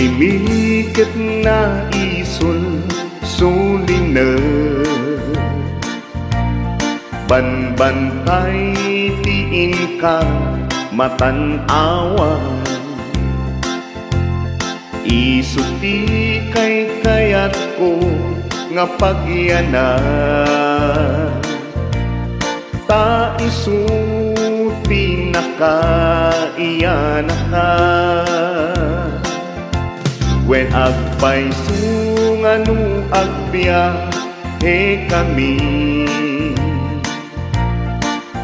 Imikit na isul sulina, banbantay tiin ka matanawan. Isuti kay kayat ko nga pagyana, ta isuti nakaiyana ka. When agpay sunganu agbiyahe kami,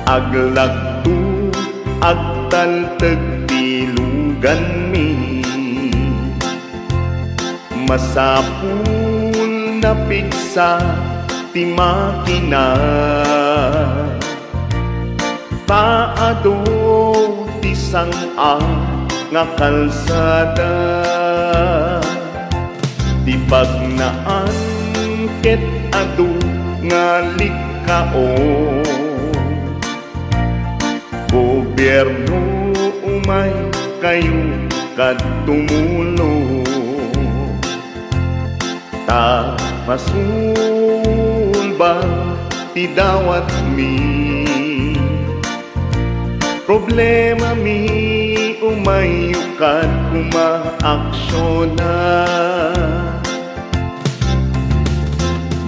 aglagtu agtaltag tilugan mi. Masapul na pigsa ti makina, taado ti sang-a nga kalsada. Ti bagnaan ket adu nga likao, gobyerno umay kayo kadtumulo. Ta masulba ti dawat mi, problema mi umayukan umaaksyon-na.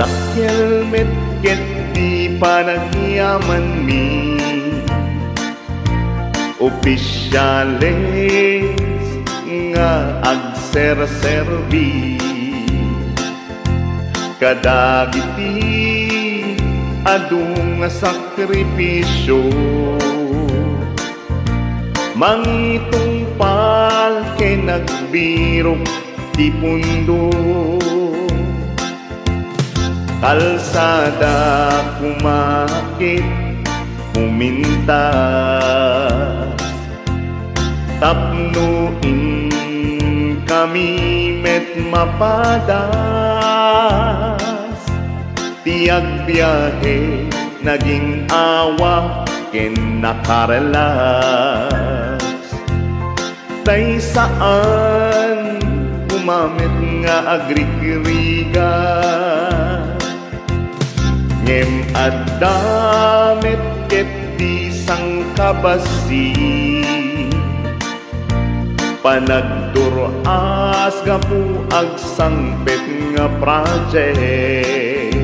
Takyalmet ket di panagyaman mi, opisyales nga agserserbi. Kadagiti adung nga sakripisyo, mangitungpal kay nagbiro ti pundo. Kalsada kumakit pumintas, tapnuin kami met mapadas. Tiag biyahe naging awa ken nakarelax. Tay saan kumamit nga agrikiriga, ngem addamet ket di sangkabasi. Panagduras gapu agsangpet nga project,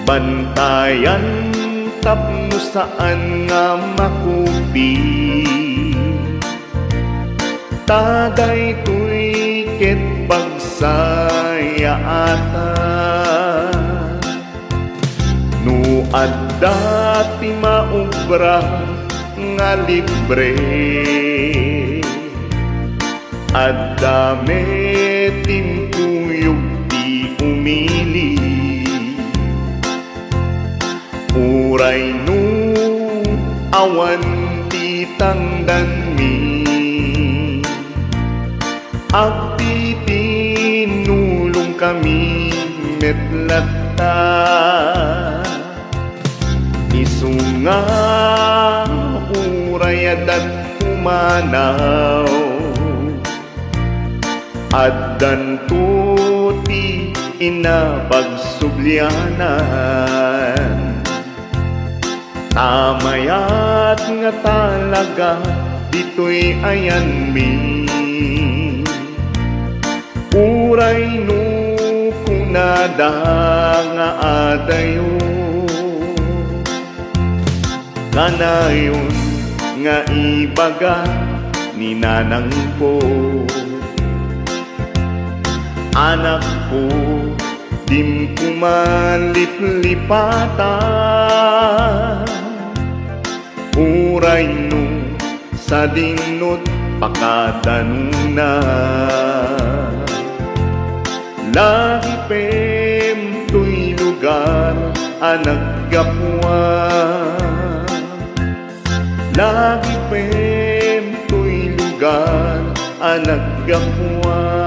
bantayan tapno saan nga makupi. Taday tuy ket pagsaya ata, no adda ti maubra nga libre. Adame timpuyog ti umili, uray no awan ti tangdan mi. Agti tinulong kami metlata, isunga uray adat kumanaw. Addan tuti inapagsublyanan, tamayat nga talaga dito'y ayan mi. Uray no kunada nga adayo, kanayon nga ibaga ni nanang ko. Anak ko, dim kumalip-lipatan, uray no sa dinot pakadanuna. Lagi pem tuy lugar anak gapwa, lagi pem tuy lugar anak gapwa.